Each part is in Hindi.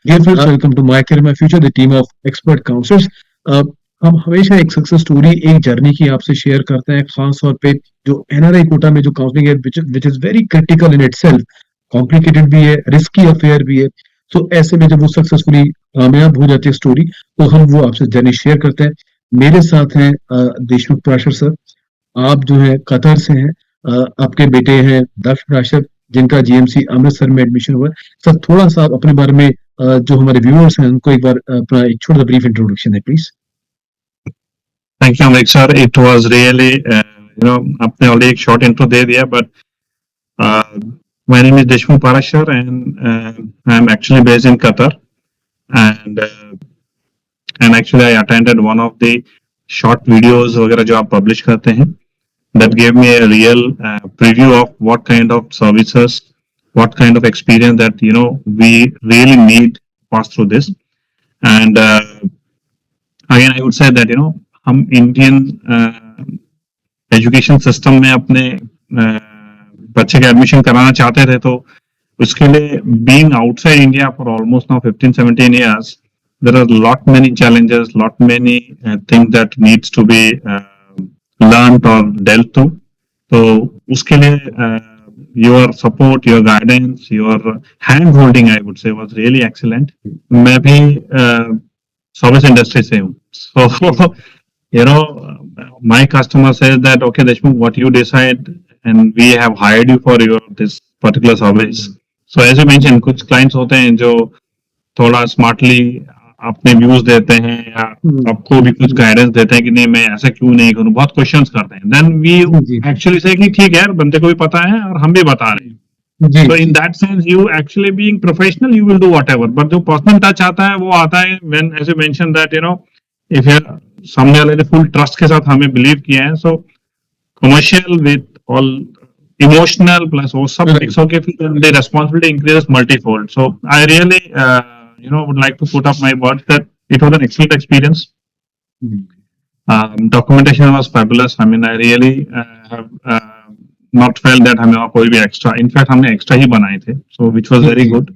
Dear friends, welcome to My Career My Future, the team of expert counselors. हम हमेशा एक सक्सेस स्टोरी, एक जर्नी की आपसे शेयर करते हैं, खास तौर पे जो एनआरआई कोटा में जो काउंसलिंग है, which is very critical in itself, complicated भी है, रिस्की अफेयर भी है. सो ऐसे में जब वो सक्सेसफुली कामयाब हो जाती है स्टोरी, तो हम वो आपसे जर्नी शेयर करते हैं. मेरे साथ हैं देशमुख प्राशर सर. आप जो है कतर से हैं. आपके बेटे हैं दक्ष प्राशर, जिनका जीएमसी अमृतसर में एडमिशन हुआ है. सर थोड़ा सा आप अपने बारे में जो हमारे व्यूअर्स हैं उनको एक बार अपना एक छोटा सा ब्रीफ इंट्रोडक्शन है please. Thank you, Amrik sir. It was really, आपने already एक short intro दे दिया, but my name is Deshmukh Parashar and I'm actually based in Qatar, and actually I attended one of the short videos वगैरह जो आप publish करते हैं. That gave me a real preview of what kind of services, what kind of experience that we really need pass through this. And again, I would say that हम इंडियन एजुकेशन सिस्टम में अपने बच्चे का एडमिशन कराना चाहते थे, तो उसके लिए being outside India for almost now 15-17 years, there are lot many challenges, lot many things that needs to be learned or dealt to. तो उसके लिए your support, your guidance, your hand holding, I would say, was really excellent. मैं भी सर्विस इंडस्ट्री से हूँ, so my customer says that, okay, Deshmukh, what you decide, and we have hired you for your this particular service. So as you mentioned, कुछ clients होते हैं जो थोड़ा smartly अपने व्यूज देते हैं या आपको भी कुछ गाइडेंस देते हैं कि नहीं मैं ऐसा क्यों नहीं करूं, बहुत क्वेश्चंस करते हैं. देन वी एक्चुअली से कि ठीक है यार, बंदे को भी पता है और हम भी बता रहे हैं. So in that sense, you actually being professional, you will do whatever. But जो पर्सनल टच आता है वो आता है when, as you mentioned that, if you सामने वाले ने फुल ट्रस्ट के साथ हमें बिलीव किया है, सो commercial with all emotional plus वो सब मिक्स होके फिर the responsibility increases multifold. So I really would like to put up my words that it was an excellent experience. Documentation was fabulous. I mean, I really have not felt that हमें कोई भी extra, in fact हमने extra ही बनाए थे, so which was very good.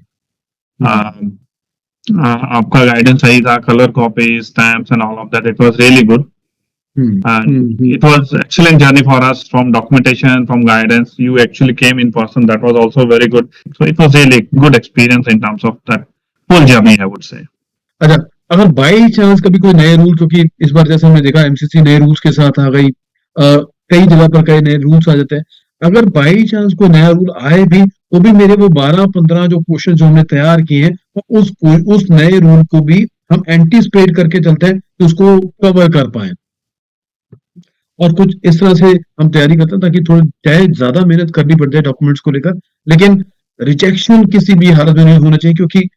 आपका गाइडेंस सही था, colour copy, stamps and all of that, it was really good. And it was excellent journey for us, from documentation, from guidance. You actually came in person, that was also very good. So it was really good experience in terms of that whole journey, I would say. अच्छा, अगर बाई चांस कभी कोई नए रूल, क्योंकि इस बार जैसे हमने देखा एमसीसी नए रूल्स के साथ आ गई, कई जगह पर कई नए रूल्स आ जाते हैं. अगर बाई चांस कोई नया रूल आए भी, तो भी मेरे वो 12-15 जो क्वेश्चन जो हमने तैयार किए हैं, उस नए रूल को भी हम एंटीसिपेट करके चलते हैं कि उसको कवर कर पाए, और कुछ इस तरह से हम तैयारी करते हैं ताकि थोड़ी चाहे ज्यादा मेहनत करनी पड़ जाए डॉक्यूमेंट्स को लेकर, लेकिन रिजेक्शन किसी भी हालत में नहीं होना चाहिए, क्योंकि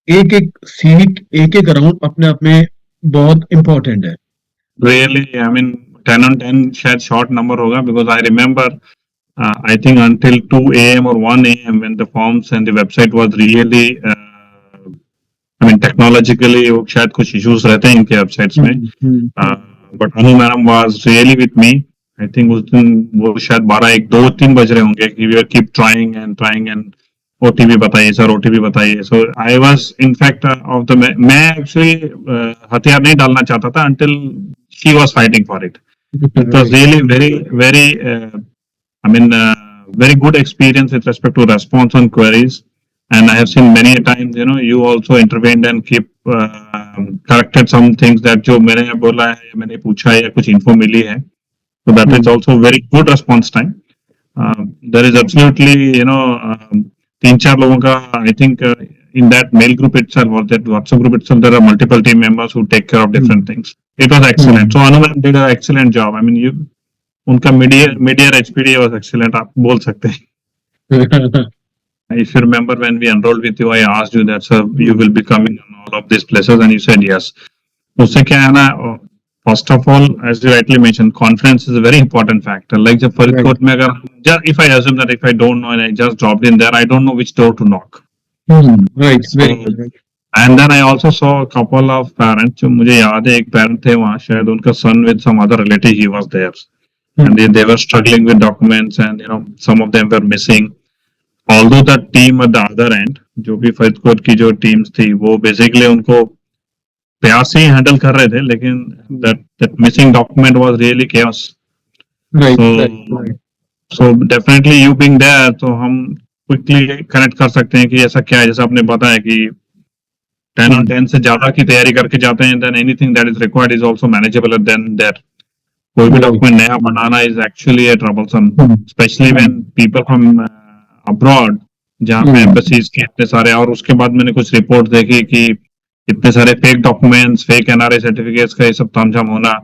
एक एक सीट, एक एक राउंड अपने आप में बहुत इंपॉर्टेंट है. Really, I mean 10 on 10 शायद short number होगा, because I remember I think until 2 AM or 1 AM when the forms and the website was really I mean technologically वो शायद कुछ issues रहते हैं इनके वेबसाइट्स में, but Anu madam was really with me. I think उस दिन वो शायद 12-1-2-3 बज रहे होंगे कि we were keep trying and OTP बताइए सर, OTP बताइए. So I was in fact of the, मैं actually हथियार नहीं डालना चाहता था until she was fighting for it. It was really very I mean very good experience with respect to response on queries, and I have seen many times you also intervened and keep corrected some things that जो मैंने बोला है या मैंने पूछा है या कुछ info मिली है. So that is also very good response time. There is absolutely 3-4 लोगों का, I think in that mail group itself or that WhatsApp group itself, there are multiple team members who take care of different things. It was excellent. So Anu ma'am did an excellent job. I mean उनका mid-year HPD was excellent, आप बोल सकते हैं. If you remember when we enrolled with you, I asked you that, sir, you will be coming on all of these places, and you said yes. उससे क्या है ना, first of all, as you rightly mentioned, confidence is a very important factor. Like जब फरीदकोट में अगर, if I assume that if I don't know and I just dropped in there, I don't know which door to knock. Right, very good. And then I also saw a couple of parents. जो मुझे याद है एक parent थे वहाँ, शायद उनका son with some other relative, he was there, and they were struggling with documents, and some of them were missing. Although the team at the other end, जो भी फरीदकोट की जो टीम्स थी वो बेसिकली उनको प्यार से ही हैंडल कर रहे थे, लेकिन that missing document was really chaos. Right So right so definitely you being there, तो हम क्विकली कनेक्ट कर सकते हैं कि ऐसा क्या है, जैसा आपने बताया कि 10 on 10 से ज्यादा की तैयारी करके जाते हैं, then anything that is required is also manageable than that. कोई भी डॉक्यूमेंट नया बनाना is actually a troublesome, especially when people from abroad, जहाँ पे एम्बेसीज के इतने सारे, और उसके बाद मैंने कुछ रिपोर्ट देखी कि इतने सारे fake documents, fake NRI certificates का ये सब तामझाम होना।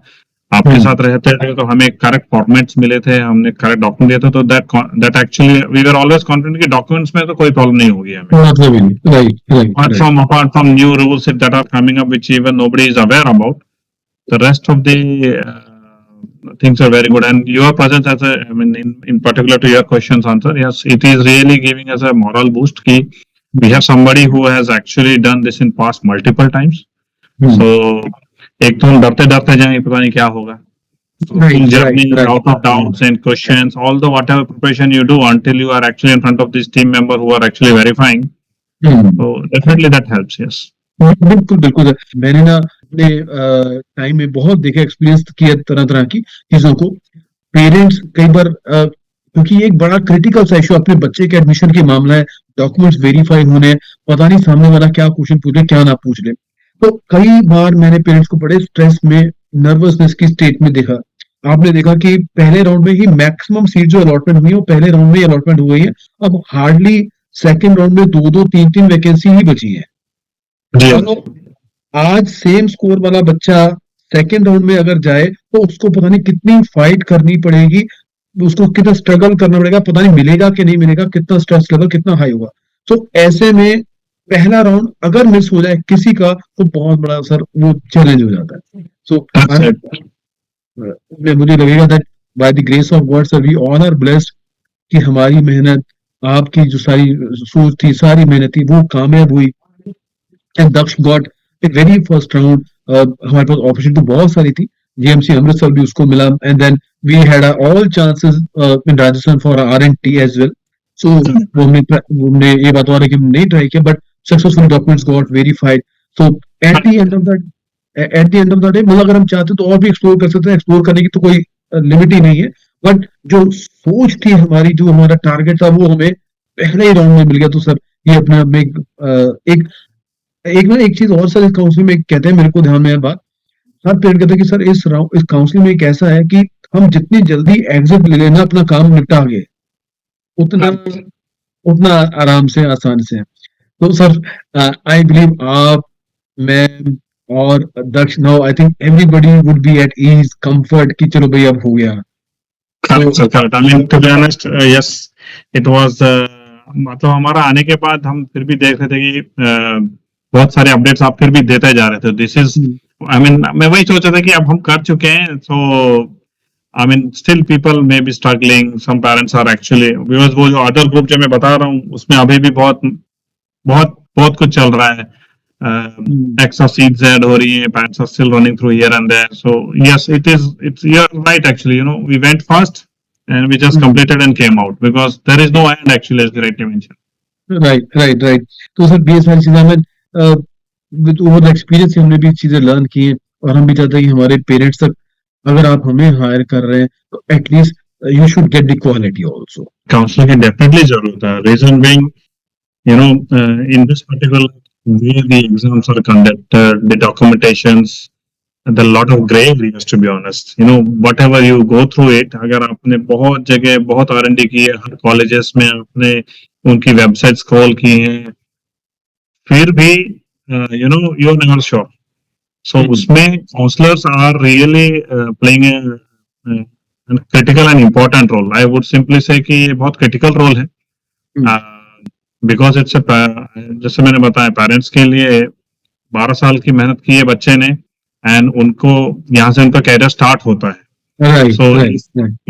आपके साथ रहते थे तो हमें करेक्ट फॉर्मेट्स मिले थे, हमने करेक्ट डॉक्यूमेंट दिए थे, तो that actually we were always confident कि डॉक्यूमेंट्स में तो कोई प्रॉब्लम नहीं होगी हमें। मतलब ही नहीं, right Apart from new rules that are coming up, which even nobody is aware about, the rest of the things are very good. And your presence as a, I mean, in particular to your questions answer, yes, it is really giving us a moral boost कि we have somebody who has actually done this in past multiple times. So एक तो हम डरते डरते जाएंगे पता नहीं क्या होगा, so full journey, lot of doubts and questions, although whatever preparation you do until you are actually in front of this team member who are actually verifying, so definitely that helps. Yes, बिल्कुल बिल्कुल मैंने ना अपने टाइम में बहुत देखा, एक्सपीरियंस किया तरह तरह की चीजों को। पेरेंट्स कई बार क्योंकि ये एक बड़ा क्रिटिकल सा इशू अपने बच्चे के एडमिशन के मामला है, डॉक्यूमेंट्स वेरीफाई होने, पता नहीं सामने वाला क्या क्वेश्चन पूछ ले क्या ना पूछ ले। तो कई बार मैंने पेरेंट्स को बड़े स्ट्रेस में, नर्वसनेस की स्टेट में देखा। आपने देखा कि पहले राउंड में ही मैक्सिमम सीट जो अलॉटमेंट हुई है वो पहले राउंड में ही अलॉटमेंट हो गई है, अब हार्डली सेकेंड राउंड में 2-2, 3-3 वैकेंसी ही बची है। तो आज सेम स्कोर वाला बच्चा सेकेंड राउंड में अगर जाए तो उसको पता नहीं कितनी फाइट करनी पड़ेगी, उसको कितना स्ट्रगल करना पड़ेगा, पता नहीं मिलेगा कि नहीं मिलेगा, कितना स्ट्रेस लेवल कितना हाई होगा। तो ऐसे में पहला राउंड अगर मिस हो जाए किसी का तो बहुत बड़ा सर वो चैलेंज हो जाता है। सो मुझे लगेगा that by the grace of God sir we all are blessed कि हमारी मेहनत, आपकी जो सारी सोच थी, सारी मेहनत थी, वो कामयाब हुई। And Daksh got a very first round. हमारे पास अपॉर्चुनिटी बहुत सारी थी, जीएमसी अमृतसर भी उसको मिला, and then we had all chances in Rajasthan for R&T as well. So हमने ये बात हो रही कि नहीं ट्राई किया, but successful documents got verified. So at the end of the day मतलब अगर हम चाहते तो और भी एक्सप्लोर कर सकते हैं, एक्सप्लोर करने की तो कोई लिमिट ही नहीं है, बट जो सोच थी हमारी, जो हमारा टारगेट था वो हमें पहले ही राउंड में मिल गया। तो सर ये अपने आप में एक चीज और सर, इस काउंसलिंग में कहते हैं, मेरे को ध्यान में है बात, हर पेरेंट कहते हैं कि सर इस काउंसलिंग में एक ऐसा है कि हम जितनी जल्दी एग्जिट ले लेना, अपना काम निपटा के, उतना आराम से, आसान से। तो सर आई बिलीव आप, मैं और Daksh, now I think everybody would be at ease, comfort कि चलो भाई अब हो गया। correct. I mean, to be honest, yes, it was. मतलब हमारा आने के बाद हम फिर भी देख रहे थे कि बहुत सारे अपडेट्स आप फिर भी देते जा रहे थे। दिस इज, आई मीन, मैं वही सोचा था कि अब हम कर चुके हैं, so I mean still people may be struggling, some parents are actually, because वो जो अदर ग्रुप जो मैं बता रहा हूँ उसमें अभी भी बहुत बहुत बहुत कुछ चल रहा है। Extra seats add हो रही हैं, parents are still running through here and there. So yes, it's you're right actually. You know, we went fast and we just completed and came out because there is no end actually, as you rightly mentioned. Right. तो सर ये सारी चीजें हमें विद ओवर एक्सपीरियंस हमने भी चीजें लर्न की हैं, और हम भी चाहते हैं कि हमारे पेरेंट्स तक अगर आप हमें हायर कर रहे हैं तो at least you should get the quality also. Counseling की definitely जरूरत है. Reason being, you know, in this particular way the exams are conducted, the documentations, the lot of gray areas to be honest. You know, whatever you go through it, अगर आपने बहुत जगह बहुत R&D की है, हर कॉलेजेस में आपने उनकी वेबसाइट्स खोल की हैं, फिर भी you know you are never sure. So उसमें counselors are really playing a critical and important role. I would simply say कि ये बहुत critical role है, because it's a, जैसे मैंने बताया, पेरेंट्स के लिए 12 साल की मेहनत की है बच्चे ने, एंड उनको यहाँ से उनका कैरियर स्टार्ट होता है. So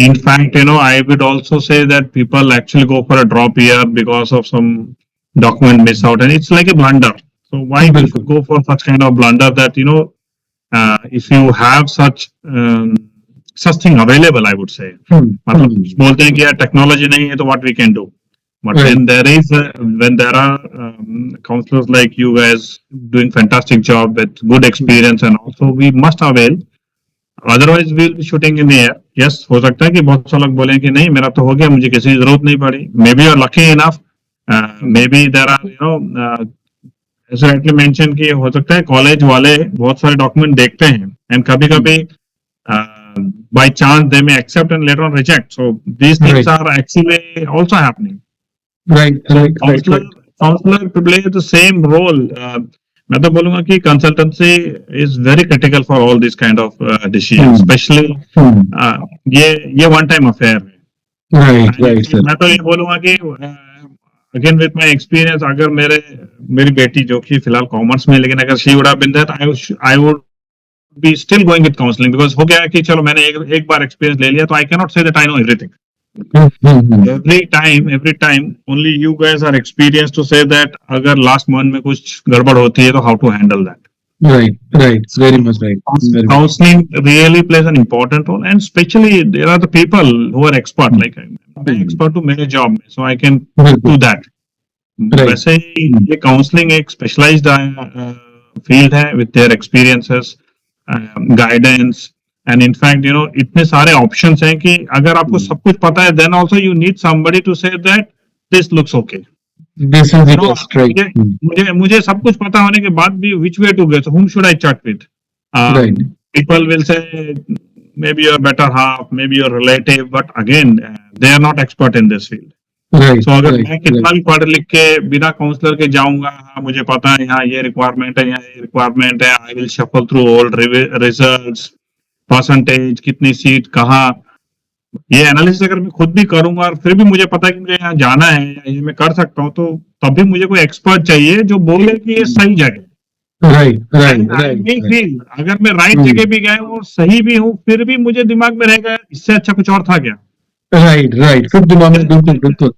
in fact, you know, I would also say that people actually go for a drop year because of some document miss out, and it's like a blunder. So why go for such kind of blunder that, you know, if you have such thing available, I would say, मतलब बोलते हैं कि यार टेक्नोलॉजी नहीं है तो what we can do. But Right. when when there are counselors like you guys doing fantastic job with good experience, and also we must avail. Otherwise we'll be shooting in the air. Yes, हो सकता है कि बहुत से लोग बोलें कि नहीं मेरा तो हो गया, मुझे किसी की जरूरत नहीं पड़ी. Maybe you're lucky enough. Maybe there are as rightly mentioned कि हो सकता है कॉलेज वाले बहुत सारे डॉक्यूमेंट देखते हैं and कभी कभी by chance they may accept and later on reject. So these things Right. are actually also happening. Right. So Right. Right. Right. counselor play the same role. मैं तो बोलूंगा कि consultancy is very critical for all these kind of decisions, especially ये one time affair है. Right. Right, sir. मैं तो ये बोलूंगा कि again with my experience, अगर मेरी बेटी जो कि फिलहाल कॉमर्स में, लेकिन अगर she would have been there, I would be still going with counseling, because हो गया कि चलो मैंने एक बार experience ले लिया, तो I cannot say that I know everything. Every time only you guys are experienced to say that अगर last month में कुछ गड़बड़ होती है तो how to handle that. Right. Right. Very much right. Very much. Counseling really plays an important role, and especially there are the people who are expert. Like मैं expert हूँ मेरे job में, so I can do that. Right. वैसे ही ये counseling एक specialized field है with their experiences, guidance, and in fact इतने सारे options हैं कि अगर आपको सब कुछ पता है, then also you need somebody to say that this looks okay. This is the best, right. मुझे सब कुछ पता होने के बाद भी which way to go, so whom should I chat with? Right. People will say maybe your better half, maybe your relative, but again they are not expert in this field. Right. So अगर Right. मैं कितना भी पढ़ लिख के बिना काउंसलर के जाऊंगा, हाँ मुझे पता है यहाँ ये रिक्वायरमेंट है, यहाँ ये रिक्वायरमेंट है, I will shuffle through all results, percentage, कितनी सीट, कहाँ, ये एनालिसिस अगर मैं खुद भी करूंगा और फिर भी मुझे पता है कि मुझे यहाँ जाना है या ये मैं कर सकता हूँ, तो तब भी मुझे कोई एक्सपर्ट चाहिए जो बोले कि ये सही जगह. Right. Right. And I Right. may Right. feel, अगर मैं राइट जगह भी गया हूँ और सही भी हूँ, फिर भी मुझे दिमाग में रहेगा इससे अच्छा कुछ और था क्या. Right. Right. फिर दिमाग में बिल्कुल बिल्कुल.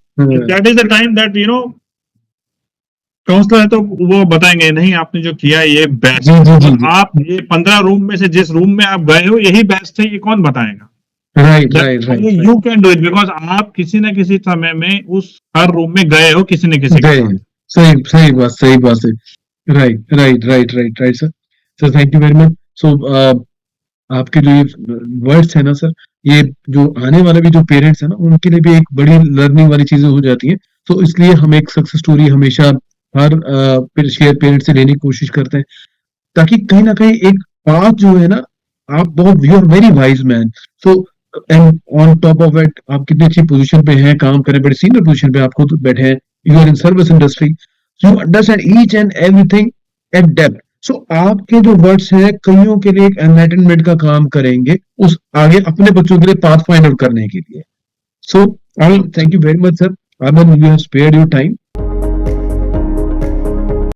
That is the time that counsellor है तो वो बताएंगे नहीं आपने जो किया है ये बेस्ट. जी, जी, जी, जी. आप ये 15 रूम में से जिस रूम में आप गए हो यही बेस्ट है, ये कौन बताएगा. Right. Right. Right. You can do it because आप किसी न किसी समय में उस हर रूम में गए हो किसी न किसी के साथ. सही बात है. Right, sir. So thank you very much. So आपके जो ये वर्ड्स है ना सर, ये जो आने वाले भी जो पेरेंट्स है ना, उनके लिए भी एक बड़ी लर्निंग वाली चीजें हो जाती हैं. तो इसलिए हम एक सक्सेस स्टोरी हमेशा हर शेयर पेरेंट से लेने की कोशिश करते हैं, ताकि कहीं ना कहीं एक बात जो है ना, आप बहुत you are very wise man. So and on top of it आप कितनी अच्छी पोजीशन पे हैं, काम करें, बड़े सीनियर पोजीशन पे आपको तो बैठे हैं, you are in service industry, you understand each and everything at depth. So आपके जो वर्ड्स हैं कईयों के लिए एक एनलाइटनमेंट का काम करेंगे, उस आगे अपने बच्चों के लिए पाथ फाइंड आउट करने के लिए. So I thank you very much sir. Arman, you have spared your time.